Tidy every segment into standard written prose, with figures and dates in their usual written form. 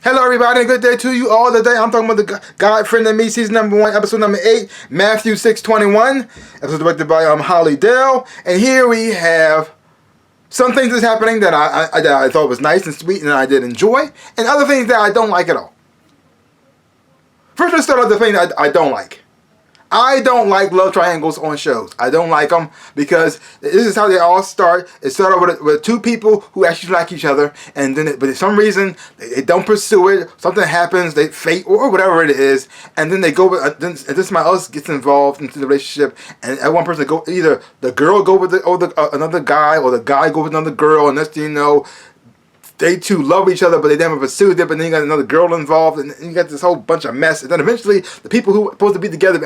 Hello everybody, and good day to you all today. I'm talking about the God Friend of Me, season number 1, episode number 8, Matthew 6:21. Episode directed by Holly Dale. And here we have some things that's happening that I thought was nice and sweet and I did enjoy, and other things that I don't like at all. First, let's start with the thing that I don't like. I don't like love triangles on shows. I don't like them because this is how they all start. It started with two people who actually like each other, and then but for some reason they don't pursue it. Something happens, they fate or whatever it is, and then they go with then somebody else gets involved into the relationship, and one person go either the girl go with another guy, or the guy go with another girl, and next thing you know, they two love each other, but they never pursued it. But then you got another girl involved, and you got this whole bunch of mess. And then eventually, the people who are supposed to be together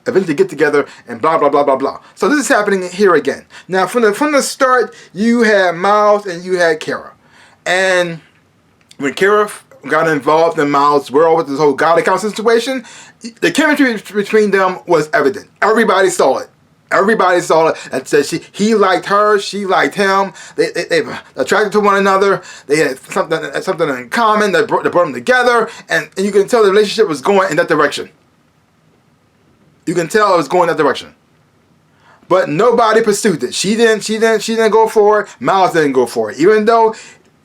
eventually get together, and blah blah blah blah blah. So this is happening here again. Now, from the start, you had Miles and you had Kara, and when Kara got involved in Miles' world with this whole God account situation, the chemistry between them was evident. Everybody saw it. Everybody saw it and said he liked her, she liked him. They attracted to one another. They had something in common that brought them together, and you can tell the relationship was going in that direction. You can tell it was going in that direction. But nobody pursued it. She didn't go for it. Miles didn't go for it. Even though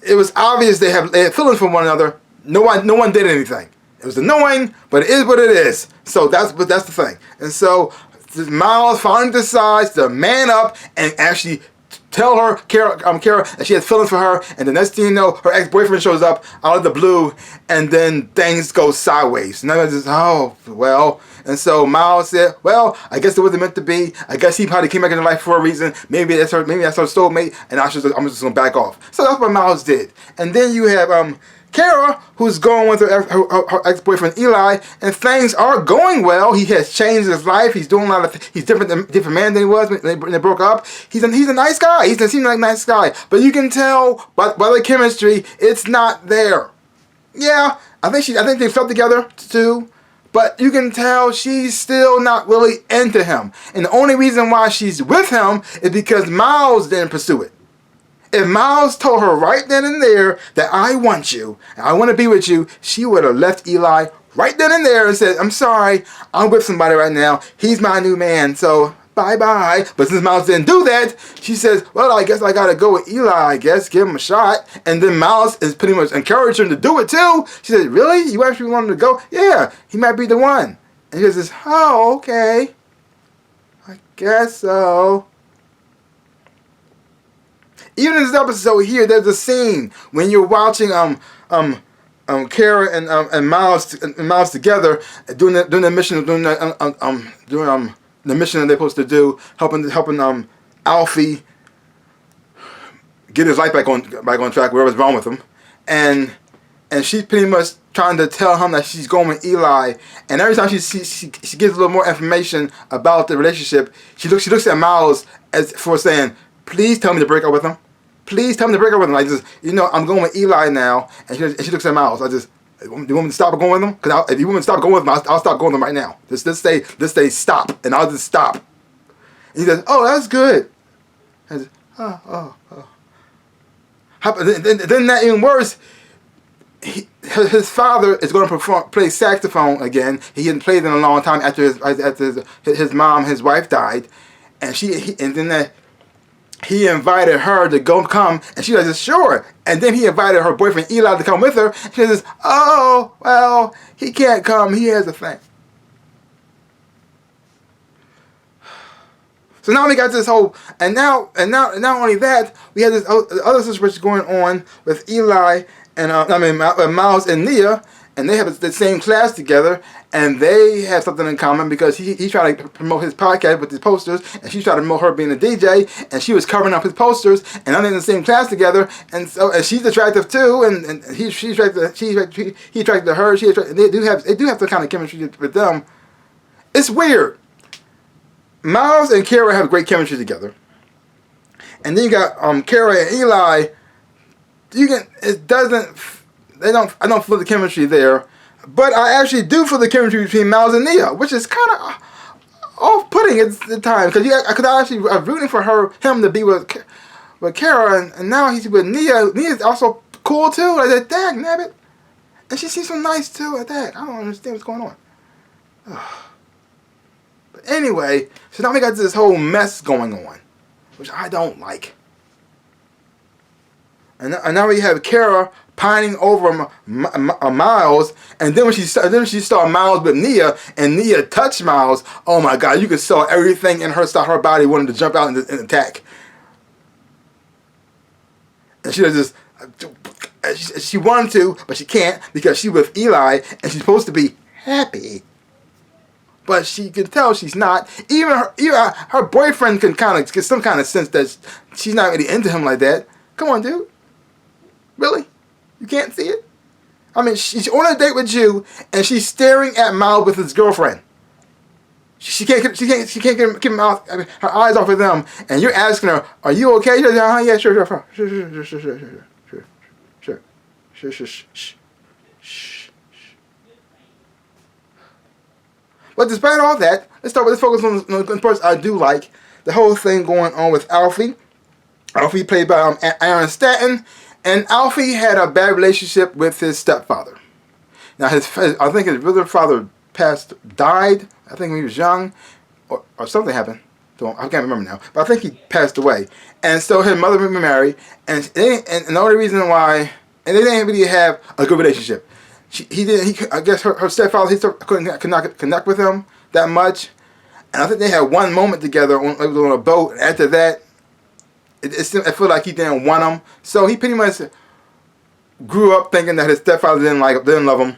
it was obvious they had feelings for one another, no one did anything. It was annoying, but it is what it is. So that's the thing. And so Miles finally decides to man up and actually tell her, Kara, that she has feelings for her, and the next thing you know, her ex-boyfriend shows up out of the blue, and then things go sideways. And I'm just, oh, well. And so Miles said, well, I guess it wasn't meant to be. I guess he probably came back into life for a reason. Maybe that's her soulmate, and I'm just gonna back off. So that's what Miles did. And then you have Kara, who's going with her ex-boyfriend Eli, and things are going well. He has changed his life. He's doing a lot of he's different man than he was when they broke up. He's a nice guy. He seems like a nice guy, but you can tell by the chemistry, it's not there. Yeah, I think they felt together too, but you can tell she's still not really into him, and the only reason why she's with him is because Miles didn't pursue it. If Miles told her right then and there that I want you, and I want to be with you, she would have left Eli right then and there and said, I'm sorry, I'm with somebody right now. He's my new man, so bye-bye. But since Miles didn't do that, she says, well, I guess I got to go with Eli, I guess, give him a shot. And then Miles is pretty much encouraging him to do it too. She said, really? You actually want him to go? Yeah, he might be the one. And he says, oh, okay. I guess so. Even in this episode here, there's a scene when you're watching Kara and Miles together doing the mission, doing the mission that they're supposed to do, helping Alfie get his life back on track, whatever's wrong with him, and she's pretty much trying to tell him that she's going with Eli, and every time she gives a little more information about the relationship, she looks at Miles as for saying, please tell me to break up with him. Please tell me to break up with him. I just, I'm going with Eli now. And she looks at Miles. Do you want me to stop going with him? Because if you want me to stop going with him, I'll stop going with him right now. Just say stop, and I'll just stop. And he says, oh, that's good. And I says, oh. Then that even worse, his father is going to play saxophone again. He hadn't played in a long time after his mom, his wife died. And he invited her to come, and she says, sure. And then he invited her boyfriend Eli to come with her. She says, oh, well, he can't come. He has a thing. So now we got this whole, and not only that, we had this other situation going on with Eli and Miles and Nia, and they have the same class together, and they have something in common because he tried to promote his podcast with his posters, and she tried to promote her being a DJ, and she was covering up his posters, and they're in the same class together, and she's attractive too, and he attracted to her, they do have the kind of chemistry with them. It's weird. Miles and Kara have great chemistry together, and then you got Kara and Eli. I don't feel the chemistry there, but I actually do feel the chemistry between Miles and Nia, which is kind of off-putting at the time, because I actually I'm rooting for him to be with Kara, and now he's with Nia. Nia's also cool too. I said, dang nabbit. And she seems so nice too at that. I don't understand what's going on. But anyway, so now we got this whole mess going on, which I don't like. And now we have Kara pining over Miles, and then when she saw Miles with Nia, and Nia touched Miles, oh my God, you could saw everything in her body wanted to jump out and attack. And she was just, she wanted to, but she can't because she's with Eli, and she's supposed to be happy. But she can tell she's not. Even her boyfriend can kind of get some kind of sense that she's not really into him like that. Come on, dude. Really? You can't see it? I mean, she's on a date with you, and she's staring at Miles with his girlfriend. She can't get him out, her eyes off of them, and you're asking her, "Are you okay?" She's like, "Yeah, sure. But despite all that, let's focus on the parts I do like. The whole thing going on with Alfie. Alfie played by Aaron Staton. And Alfie had a bad relationship with his stepfather. Now, I think his other father died. I think when he was young, or something happened. I can't remember now. But I think he passed away. And so his mother remarried, and the only reason why, and they didn't really have a good relationship. I guess her stepfather, could not connect with him that much. And I think they had one moment together on a boat. And after that, I feel like he didn't want him, so he pretty much grew up thinking that his stepfather didn't love him,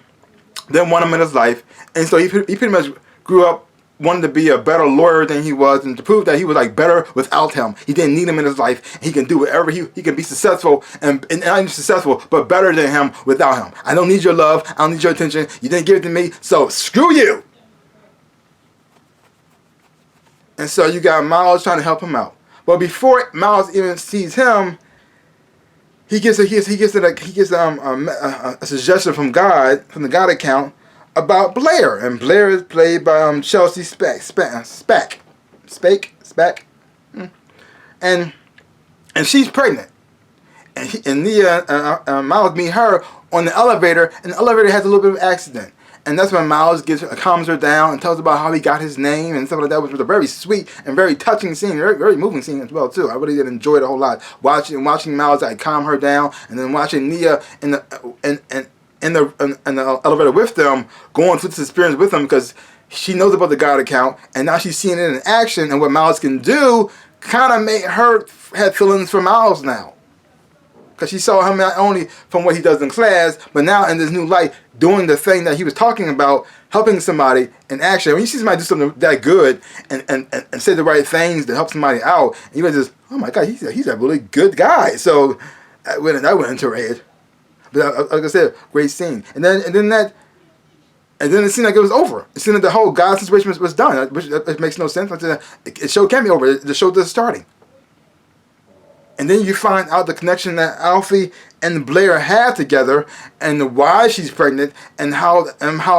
didn't want him in his life, and so he pretty much grew up wanting to be a better lawyer than he was, and to prove that he was better without him. He didn't need him in his life. He can do whatever he can be successful and not even successful, but better than him without him. I don't need your love. I don't need your attention. You didn't give it to me, so screw you. And so you got Miles trying to help him out. But before Miles even sees him, he gets a suggestion from God, from the God account, about Blair, and Blair is played by Chelsea Spack, and she's pregnant, and Nia Miles meet her on the elevator, and the elevator has a little bit of an accident. And that's when Miles calms her down and tells about how he got his name and stuff like that, which was a very sweet and very touching scene, very, very moving scene as well too. I really did enjoy it a whole lot. Watching Miles calm her down, and then watching Nia in the elevator with them, going through this experience with them, because she knows about the God account, and now she's seeing it in action, and what Miles can do kind of made her have feelings for Miles now. Because she saw him not only from what he does in class, but now in this new light, doing the thing that he was talking about, helping somebody in action. When you see somebody do something that good and say the right things to help somebody out, and you just, oh my God, he's a really good guy. So I went into her head. But like I said, great scene. And then it seemed like it was over. It seemed like the whole God situation was done, which it makes no sense. Like the show can't be over. The show just starting. And then you find out the connection that Alfie and Blair have together, and why she's pregnant, and how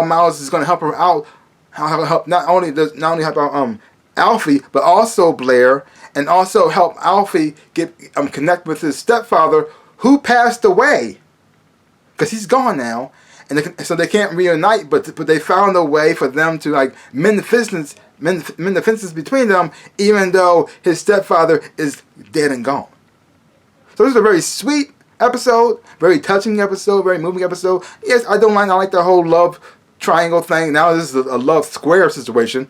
Miles is going to help her out. How help not only help out Alfie, but also Blair, and also help Alfie get connect with his stepfather who passed away, because he's gone now, and so they can't reunite. But they found a way for them to mend the fences between them, even though his stepfather is dead and gone. So this is a very sweet episode, very touching episode, very moving episode. Yes, I like the whole love triangle thing. Now this is a love square situation.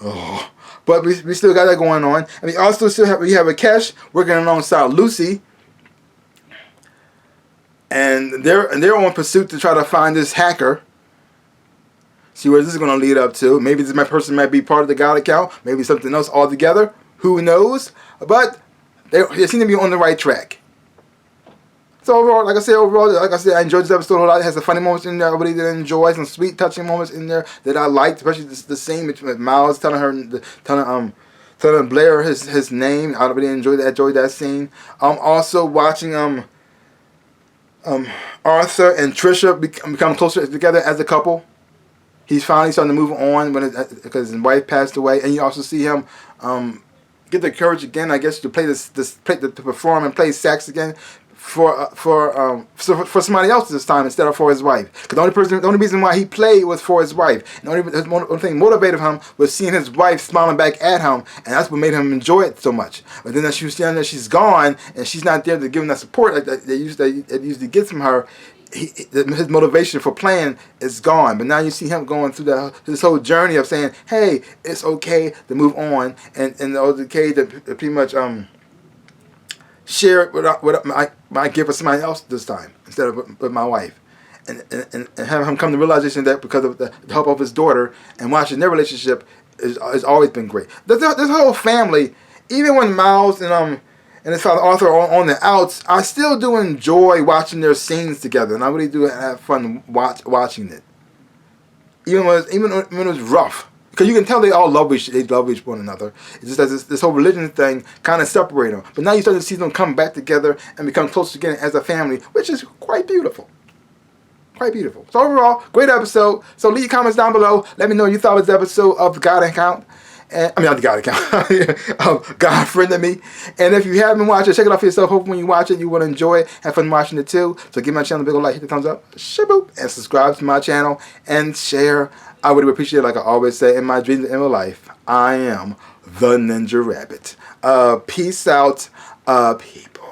Oh. But we still got that going on. And we also still have Rakesh working alongside Lucy. And they're on pursuit to try to find this hacker. See where this is going to lead up to. Maybe this person might be part of the God account. Maybe something else altogether. Who knows? But they seem to be on the right track. So overall, like I said, I enjoyed this episode a lot. It has some funny moments in there I really did enjoy, some sweet, touching moments in there that I liked, especially the scene with Miles telling Blair his name. I really enjoyed that scene. Also watching Arthur and Trisha become closer together as a couple. He's finally starting to move on because his wife passed away, and you also see him get the courage again, I guess, to play to perform and play sax again for somebody else this time instead of for his wife. Because the only reason why he played was for his wife. And the only thing motivated him was seeing his wife smiling back at him, and that's what made him enjoy it so much. But then as she's gone and she's not there to give him that support like that usually gets from her. His motivation for playing is gone. But now you see him going through this whole journey of saying, "Hey, it's okay to move on," and okay to pretty much share what my gift with somebody else this time instead of with my wife, and have him come to the realization that because of the help of his daughter and watching their relationship has always been great. This whole family, even when Miles and his father Arthur are on the outs, I still do enjoy watching their scenes together, and I really do have fun watching it. Even when it was rough, because you can tell they love one another. It's just that this whole religion thing kind of separates them. But now you start to see them come back together and become closer again as a family, which is quite beautiful. Quite beautiful. So overall, great episode. So leave your comments down below. Let me know what you thought of this episode of the God Account. Not the God Account. God Friended Me. And if you haven't watched it, check it out for yourself. Hopefully when you watch it, you will enjoy it. Have fun watching it too. So give my channel a big old like, hit the thumbs up, shaboop, and subscribe to my channel and share. I would appreciate it, like I always say in my dreams and in my life. I am the Ninja Rabbit. Peace out, people.